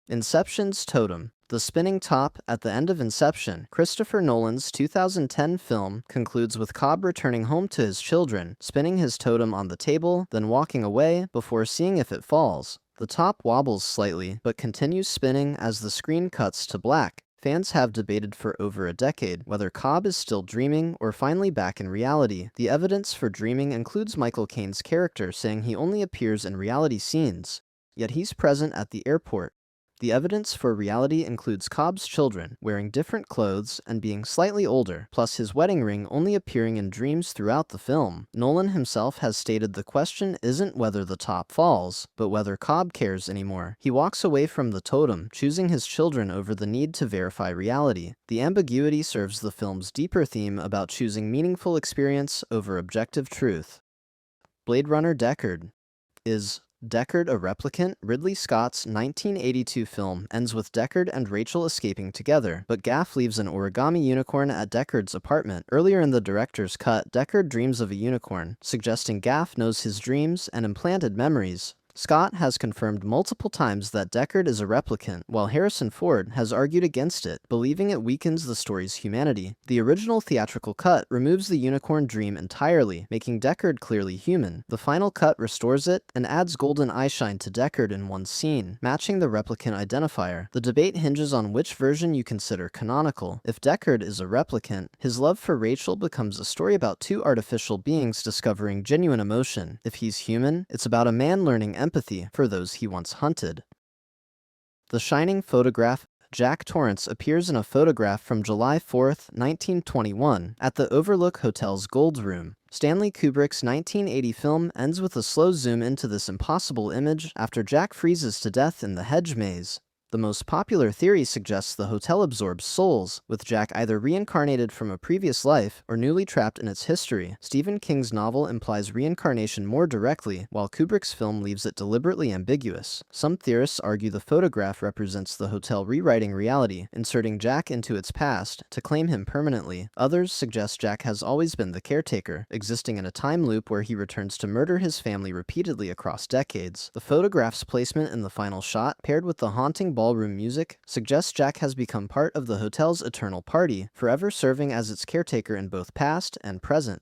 Inception's totem. The spinning top at the end of Inception, Christopher Nolan's 2010 film, concludes with Cobb returning home to his children, spinning his totem on the table, then walking away before seeing if it falls. The top wobbles slightly, but continues spinning as the screen cuts to black. Fans have debated for over a decade whether Cobb is still dreaming or finally back in reality. The evidence for dreaming includes Michael Caine's character saying he only appears in reality scenes, yet he's present at the airport. The evidence for reality includes Cobb's children wearing different clothes and being slightly older, plus his wedding ring only appearing in dreams throughout the film. Nolan himself has stated the question isn't whether the top falls, but whether Cobb cares anymore. He walks away from the totem, choosing his children over the need to verify reality. The ambiguity serves the film's deeper theme about choosing meaningful experience over objective truth. Blade Runner Deckard. Is Deckard a replicant? Ridley Scott's 1982 film ends with Deckard and Rachel escaping together, but Gaff leaves an origami unicorn at Deckard's apartment. Earlier in the director's cut, Deckard dreams of a unicorn, suggesting Gaff knows his dreams and implanted memories. Scott has confirmed multiple times that Deckard is a replicant, while Harrison Ford has argued against it, believing it weakens the story's humanity. The original theatrical cut removes the unicorn dream entirely, making Deckard clearly human. The final cut restores it and adds golden eyeshine to Deckard in one scene, matching the replicant identifier. The debate hinges on which version you consider canonical. If Deckard is a replicant, his love for Rachel becomes a story about two artificial beings discovering genuine emotion. If he's human, it's about a man learning empathy for those he once hunted. The Shining photograph. Jack Torrance appears in a photograph from July 4, 1921, at the Overlook Hotel's Gold Room. Stanley Kubrick's 1980 film ends with a slow zoom into this impossible image after Jack freezes to death in the hedge maze. The most popular theory suggests the hotel absorbs souls, with Jack either reincarnated from a previous life or newly trapped in its history. Stephen King's novel implies reincarnation more directly, while Kubrick's film leaves it deliberately ambiguous. Some theorists argue the photograph represents the hotel rewriting reality, inserting Jack into its past to claim him permanently. Others suggest Jack has always been the caretaker, existing in a time loop where he returns to murder his family repeatedly across decades. The photograph's placement in the final shot, paired with the haunting ballroom music, suggests Jack has become part of the hotel's eternal party, forever serving as its caretaker in both past and present.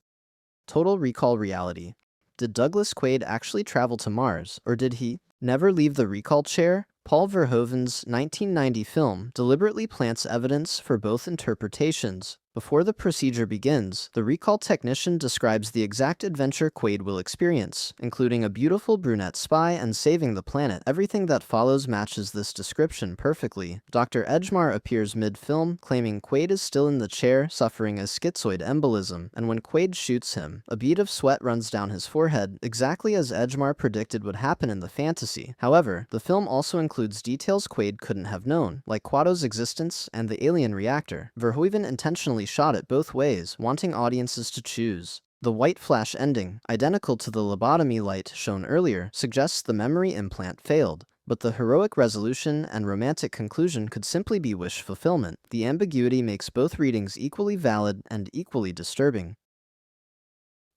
Total Recall reality. Did Douglas Quaid actually travel to Mars, or did he never leave the recall chair? Paul Verhoeven's 1990 film deliberately plants evidence for both interpretations. Before the procedure begins, the recall technician describes the exact adventure Quaid will experience, including a beautiful brunette spy and saving the planet. Everything that follows matches this description perfectly. Dr. Edgemar appears mid-film, claiming Quaid is still in the chair, suffering a schizoid embolism, and when Quaid shoots him, a bead of sweat runs down his forehead, exactly as Edgemar predicted would happen in the fantasy. However, the film also includes details Quaid couldn't have known, like Quato's existence and the alien reactor. Verhoeven intentionally shot it both ways, wanting audiences to choose. The white flash ending, identical to the lobotomy light shown earlier, suggests the memory implant failed. But the heroic resolution and romantic conclusion could simply be wish fulfillment. The ambiguity makes both readings equally valid and equally disturbing.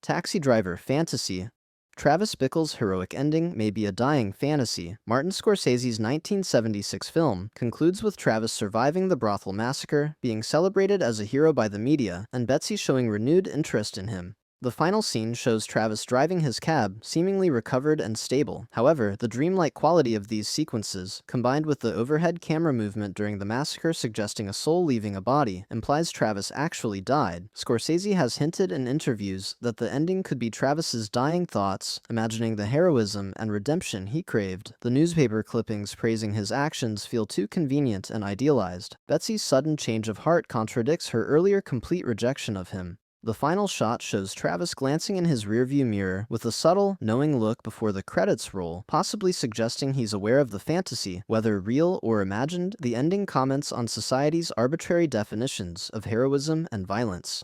Taxi Driver fantasy. Travis Bickle's heroic ending may be a dying fantasy. Martin Scorsese's 1976 film concludes with Travis surviving the brothel massacre, being celebrated as a hero by the media, and Betsy showing renewed interest in him. The final scene shows Travis driving his cab, seemingly recovered and stable. However, the dreamlike quality of these sequences, combined with the overhead camera movement during the massacre suggesting a soul leaving a body, implies Travis actually died. Scorsese has hinted in interviews that the ending could be Travis's dying thoughts, imagining the heroism and redemption he craved. The newspaper clippings praising his actions feel too convenient and idealized. Betsy's sudden change of heart contradicts her earlier complete rejection of him. The final shot shows Travis glancing in his rearview mirror with a subtle, knowing look before the credits roll, possibly suggesting he's aware of the fantasy, whether real or imagined. The ending comments on society's arbitrary definitions of heroism and violence.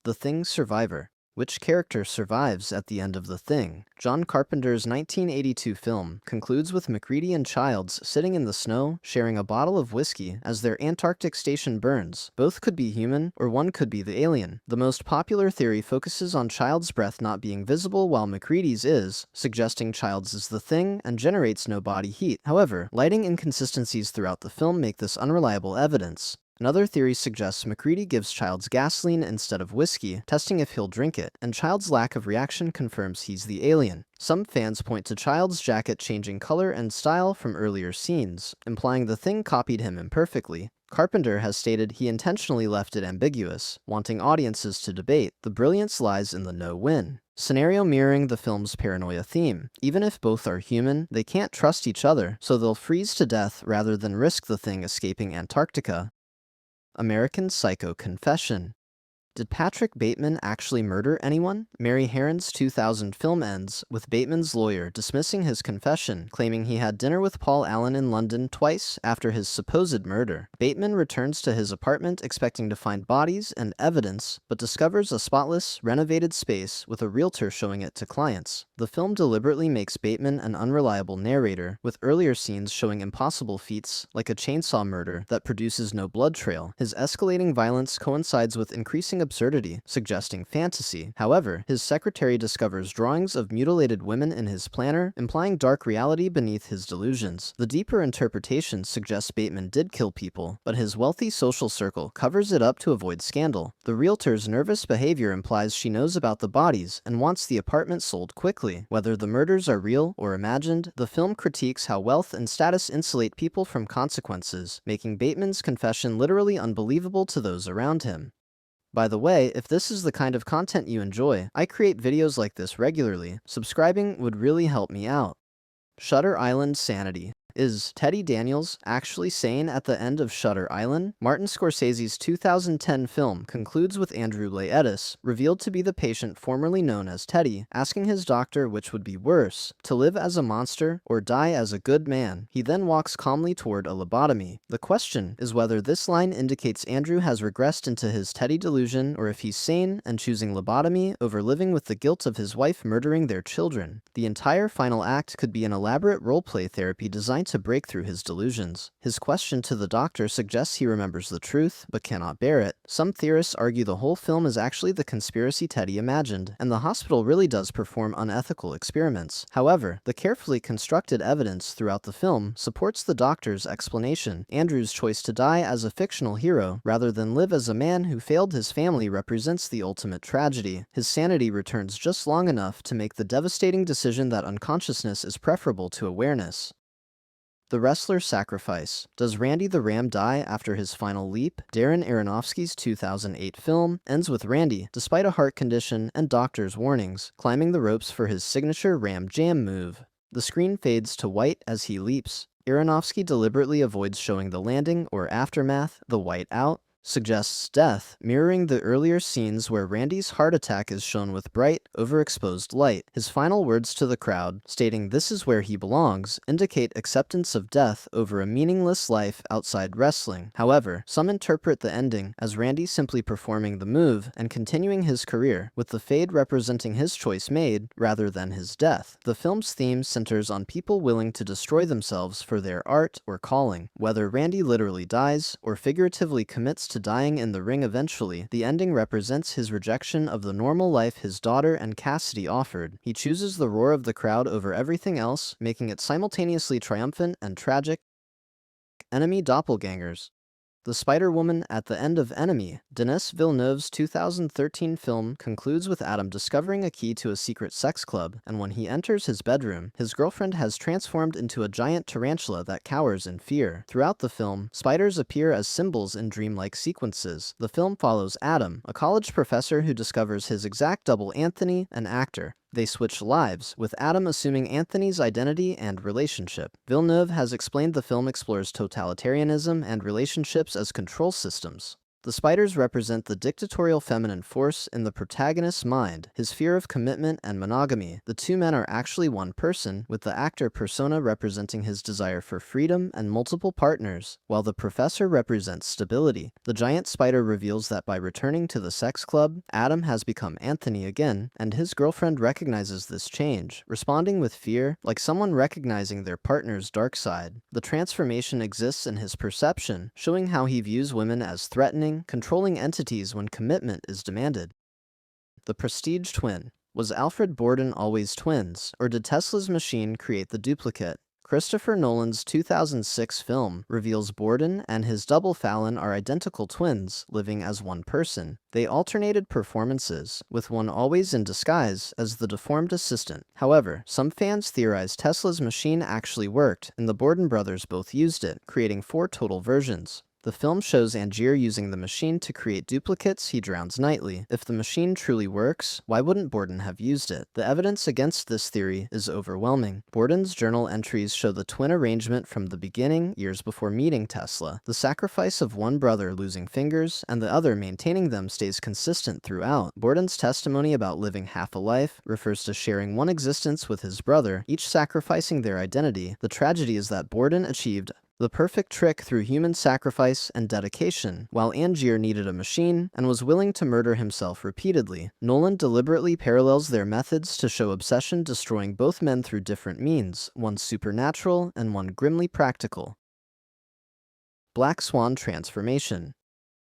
The Thing's survivor. Which character survives at the end of The Thing? John Carpenter's 1982 film concludes with MacReady and Childs sitting in the snow, sharing a bottle of whiskey as their Antarctic station burns. Both could be human, or one could be the alien. The most popular theory focuses on Childs' breath not being visible while MacReady's is, suggesting Childs is the Thing and generates no body heat. However, lighting inconsistencies throughout the film make this unreliable evidence. Another theory suggests MacReady gives Childs gasoline instead of whiskey, testing if he'll drink it, and Childs' lack of reaction confirms he's the alien. Some fans point to Childs' jacket changing color and style from earlier scenes, implying the Thing copied him imperfectly. Carpenter has stated he intentionally left it ambiguous, wanting audiences to debate. The brilliance lies in the no-win scenario, mirroring the film's paranoia theme. Even if both are human, they can't trust each other, so they'll freeze to death rather than risk the Thing escaping Antarctica. American Psycho confession. Did Patrick Bateman actually murder anyone? Mary Harron's 2000 film ends with Bateman's lawyer dismissing his confession, claiming he had dinner with Paul Allen in London twice after his supposed murder. Bateman returns to his apartment expecting to find bodies and evidence, but discovers a spotless, renovated space with a realtor showing it to clients. The film deliberately makes Bateman an unreliable narrator, with earlier scenes showing impossible feats, like a chainsaw murder that produces no blood trail. His escalating violence coincides with increasing absurdity, suggesting fantasy. However, his secretary discovers drawings of mutilated women in his planner, implying dark reality beneath his delusions. The deeper interpretation suggests Bateman did kill people, but his wealthy social circle covers it up to avoid scandal. The realtor's nervous behavior implies she knows about the bodies and wants the apartment sold quickly. Whether the murders are real or imagined, the film critiques how wealth and status insulate people from consequences, making Bateman's confession literally unbelievable to those around him. By the way, if this is the kind of content you enjoy, I create videos like this regularly. Subscribing would really help me out. Shutter Island sanity. Is Teddy Daniels actually sane at the end of Shutter Island? Martin Scorsese's 2010 film concludes with Andrew Laeddis, revealed to be the patient formerly known as Teddy, asking his doctor which would be worse, to live as a monster or die as a good man. He then walks calmly toward a lobotomy. The question is whether this line indicates Andrew has regressed into his Teddy delusion or if he's sane and choosing lobotomy over living with the guilt of his wife murdering their children. The entire final act could be an elaborate roleplay therapy designed to break through his delusions. His question to the doctor suggests he remembers the truth, but cannot bear it. Some theorists argue the whole film is actually the conspiracy Teddy imagined, and the hospital really does perform unethical experiments. However, the carefully constructed evidence throughout the film supports the doctor's explanation. Andrew's choice to die as a fictional hero, rather than live as a man who failed his family, represents the ultimate tragedy. His sanity returns just long enough to make the devastating decision that unconsciousness is preferable to awareness. The Wrestler's Sacrifice. Does Randy the Ram die after his final leap? Darren Aronofsky's 2008 film ends with Randy, despite a heart condition and doctor's warnings, climbing the ropes for his signature Ram Jam move. The screen fades to white as he leaps. Aronofsky deliberately avoids showing the landing or aftermath, the white out, suggests death, mirroring the earlier scenes where Randy's heart attack is shown with bright, overexposed light. His final words to the crowd, stating this is where he belongs, indicate acceptance of death over a meaningless life outside wrestling. However, some interpret the ending as Randy simply performing the move and continuing his career, with the fade representing his choice made rather than his death. The film's theme centers on people willing to destroy themselves for their art or calling. Whether Randy literally dies or figuratively commits to dying in the ring eventually, the ending represents his rejection of the normal life his daughter and Cassidy offered. He chooses the roar of the crowd over everything else, making it simultaneously triumphant and tragic. Enemy doppelgangers. The Spider-Woman at the end of Enemy. Denis Villeneuve's 2013 film concludes with Adam discovering a key to a secret sex club, and when he enters his bedroom, his girlfriend has transformed into a giant tarantula that cowers in fear. Throughout the film, spiders appear as symbols in dreamlike sequences. The film follows Adam, a college professor who discovers his exact double Anthony, an actor. They switch lives, with Adam assuming Anthony's identity and relationship. Villeneuve has explained the film explores totalitarianism and relationships as control systems. The spiders represent the dictatorial feminine force in the protagonist's mind, his fear of commitment and monogamy. The two men are actually one person, with the actor persona representing his desire for freedom and multiple partners, while the professor represents stability. The giant spider reveals that by returning to the sex club, Adam has become Anthony again, and his girlfriend recognizes this change, responding with fear, like someone recognizing their partner's dark side. The transformation exists in his perception, showing how he views women as threatening, controlling entities when commitment is demanded. The prestige twin. Was Alfred Borden always twins, or did Tesla's machine create the duplicate? Christopher Nolan's 2006 film reveals Borden and his double Fallon are identical twins, living as one person. They alternated performances, with one always in disguise as the deformed assistant. However, some fans theorize Tesla's machine actually worked, and the Borden brothers both used it, creating 4 total versions. The film shows Angier using the machine to create duplicates he drowns nightly. If the machine truly works, why wouldn't Borden have used it? The evidence against this theory is overwhelming. Borden's journal entries show the twin arrangement from the beginning, years before meeting Tesla. The sacrifice of one brother losing fingers and the other maintaining them stays consistent throughout. Borden's testimony about living half a life refers to sharing one existence with his brother, each sacrificing their identity. The tragedy is that Borden achieved the perfect trick through human sacrifice and dedication, while Angier needed a machine and was willing to murder himself repeatedly. Nolan deliberately parallels their methods to show obsession destroying both men through different means, one supernatural and one grimly practical. Black Swan transformation.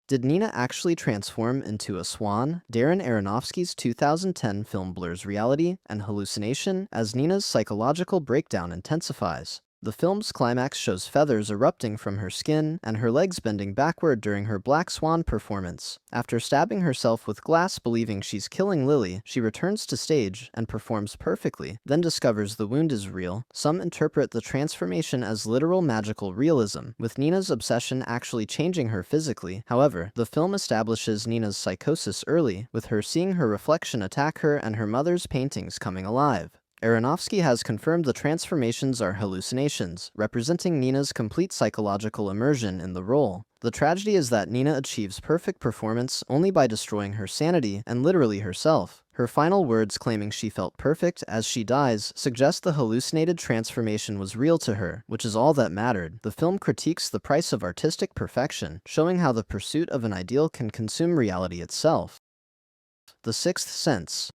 Did Nina actually transform into a swan? Darren Aronofsky's 2010 film blurs reality and hallucination as Nina's psychological breakdown intensifies. The film's climax shows feathers erupting from her skin and her legs bending backward during her Black Swan performance. After stabbing herself with glass believing she's killing Lily, she returns to stage and performs perfectly, then discovers the wound is real. Some interpret the transformation as literal magical realism, with Nina's obsession actually changing her physically. However, the film establishes Nina's psychosis early, with her seeing her reflection attack her and her mother's paintings coming alive. Aronofsky has confirmed the transformations are hallucinations, representing Nina's complete psychological immersion in the role. The tragedy is that Nina achieves perfect performance only by destroying her sanity and literally herself. Her final words claiming she felt perfect as she dies suggest the hallucinated transformation was real to her, which is all that mattered. The film critiques the price of artistic perfection, showing how the pursuit of an ideal can consume reality itself. The Sixth Sense.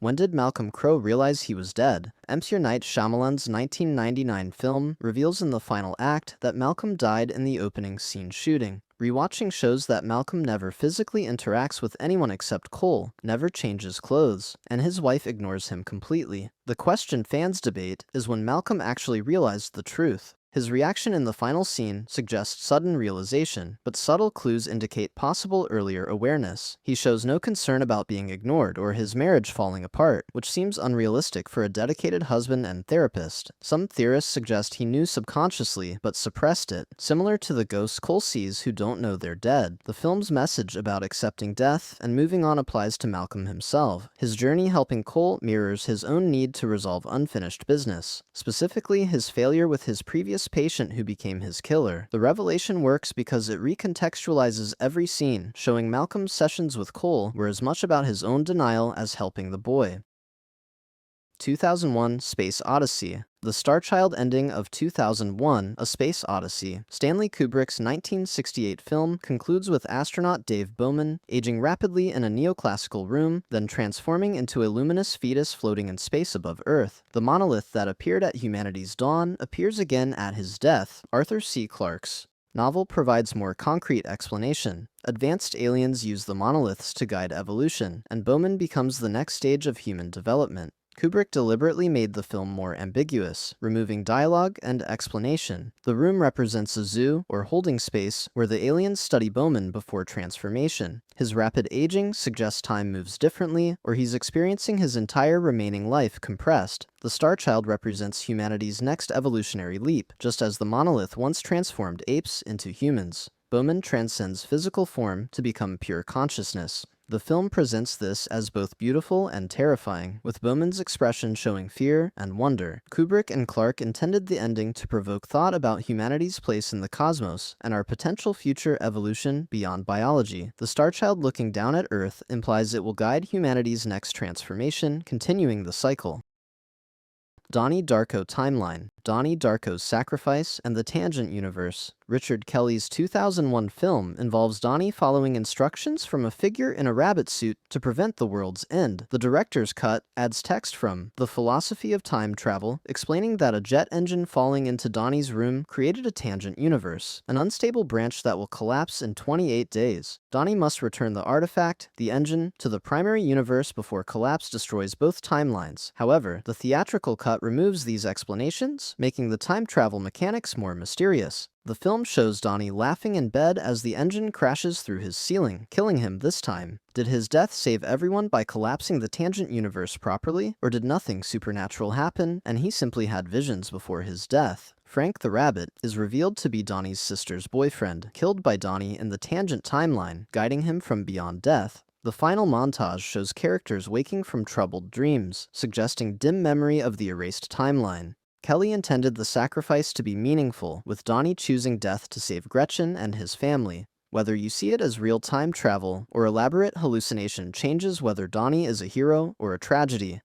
When did Malcolm Crowe realize he was dead? M. Night Shyamalan's 1999 film reveals in the final act that Malcolm died in the opening scene shooting. Rewatching shows that Malcolm never physically interacts with anyone except Cole, never changes clothes, and his wife ignores him completely. The question fans debate is when Malcolm actually realized the truth. His reaction in the final scene suggests sudden realization, but subtle clues indicate possible earlier awareness. He shows no concern about being ignored or his marriage falling apart, which seems unrealistic for a dedicated husband and therapist. Some theorists suggest he knew subconsciously, but suppressed it, similar to the ghosts Cole sees who don't know they're dead. The film's message about accepting death and moving on applies to Malcolm himself. His journey helping Cole mirrors his own need to resolve unfinished business, specifically his failure with his previous patient who became his killer. The revelation works because it recontextualizes every scene, showing Malcolm's sessions with Cole were as much about his own denial as helping the boy. 2001 Space Odyssey. The Starchild ending of 2001 A Space Odyssey, Stanley Kubrick's 1968 film, concludes with astronaut Dave Bowman aging rapidly in a neoclassical room, then transforming into a luminous fetus floating in space above Earth. The monolith that appeared at humanity's dawn appears again at his death. Arthur C. Clarke's novel provides more concrete explanation. Advanced aliens use the monoliths to guide evolution, and Bowman becomes the next stage of human development. Kubrick deliberately made the film more ambiguous, removing dialogue and explanation. The room represents a zoo, or holding space, where the aliens study Bowman before transformation. His rapid aging suggests time moves differently, or he's experiencing his entire remaining life compressed. The Starchild represents humanity's next evolutionary leap, just as the monolith once transformed apes into humans. Bowman transcends physical form to become pure consciousness. The film presents this as both beautiful and terrifying, with Bowman's expression showing fear and wonder. Kubrick and Clarke intended the ending to provoke thought about humanity's place in the cosmos and our potential future evolution beyond biology. The Starchild looking down at Earth implies it will guide humanity's next transformation, continuing the cycle. Donnie Darko Timeline, Donnie Darko's Sacrifice, and the Tangent Universe. Richard Kelly's 2001 film involves Donnie following instructions from a figure in a rabbit suit to prevent the world's end. The director's cut adds text from The Philosophy of Time Travel, explaining that a jet engine falling into Donnie's room created a tangent universe, an unstable branch that will collapse in 28 days. Donnie must return the artifact, the engine, to the primary universe before collapse destroys both timelines. However, the theatrical cut removes these explanations, making the time travel mechanics more mysterious. The film shows Donnie laughing in bed as the engine crashes through his ceiling, killing him this time. Did his death save everyone by collapsing the tangent universe properly, or did nothing supernatural happen and he simply had visions before his death? Frank the Rabbit is revealed to be Donnie's sister's boyfriend, killed by Donnie in the tangent timeline, guiding him from beyond death. The final montage shows characters waking from troubled dreams, suggesting dim memory of the erased timeline. Kelly intended the sacrifice to be meaningful, with Donnie choosing death to save Gretchen and his family. Whether you see it as real time travel or elaborate hallucination changes whether Donnie is a hero or a tragedy.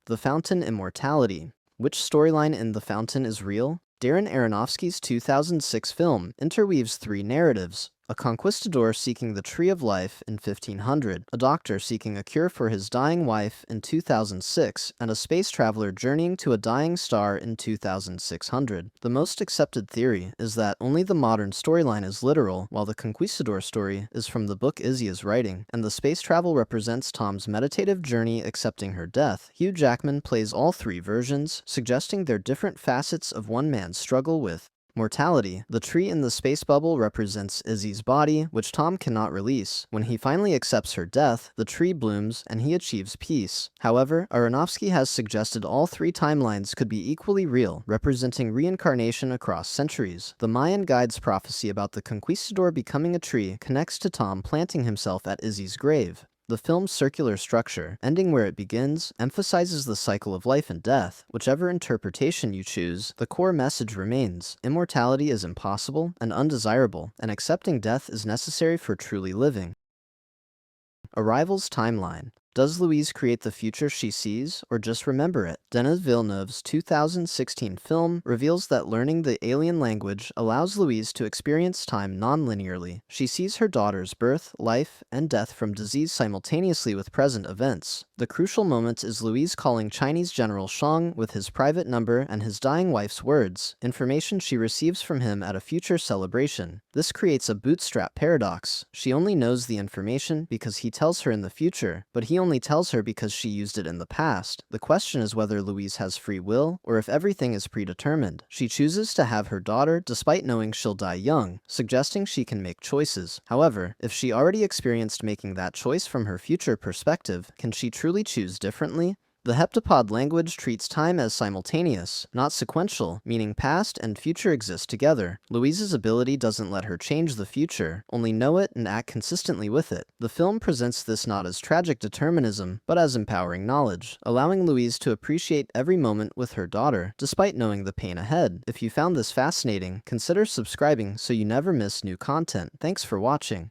The Fountain Immortality. Which storyline in The Fountain is real? Darren Aronofsky's 2006 film interweaves three narratives: a conquistador seeking the Tree of Life in 1500, a doctor seeking a cure for his dying wife in 2006, and a space traveler journeying to a dying star in 2600. The most accepted theory is that only the modern storyline is literal, while the conquistador story is from the book Izzy is writing, and the space travel represents Tom's meditative journey accepting her death. Hugh Jackman plays all three versions, suggesting they're different facets of one man's struggle with mortality. The tree in the space bubble represents Izzy's body, which Tom cannot release. When he finally accepts her death, the tree blooms and he achieves peace. However, Aronofsky has suggested all three timelines could be equally real, representing reincarnation across centuries. The Mayan guide's prophecy about the conquistador becoming a tree connects to Tom planting himself at Izzy's grave. The film's circular structure, ending where it begins, emphasizes the cycle of life and death. Whichever interpretation you choose, the core message remains: immortality is impossible and undesirable, and accepting death is necessary for truly living. Arrival's timeline. Does Louise create the future she sees, or just remember it? Denis Villeneuve's 2016 film reveals that learning the alien language allows Louise to experience time non-linearly. She sees her daughter's birth, life, and death from disease simultaneously with present events. The crucial moment is Louise calling Chinese General Shang with his private number and his dying wife's words, information she receives from him at a future celebration. This creates a bootstrap paradox. She only knows the information because he tells her in the future, but he only tells her because she used it in the past. The question is whether Louise has free will, or if everything is predetermined. She chooses to have her daughter despite knowing she'll die young, suggesting she can make choices. However, if she already experienced making that choice from her future perspective, can she truly choose differently? The heptapod language treats time as simultaneous, not sequential, meaning past and future exist together. Louise's ability doesn't let her change the future, only know it and act consistently with it. The film presents this not as tragic determinism, but as empowering knowledge, allowing Louise to appreciate every moment with her daughter, despite knowing the pain ahead. If you found this fascinating, consider subscribing so you never miss new content. Thanks for watching.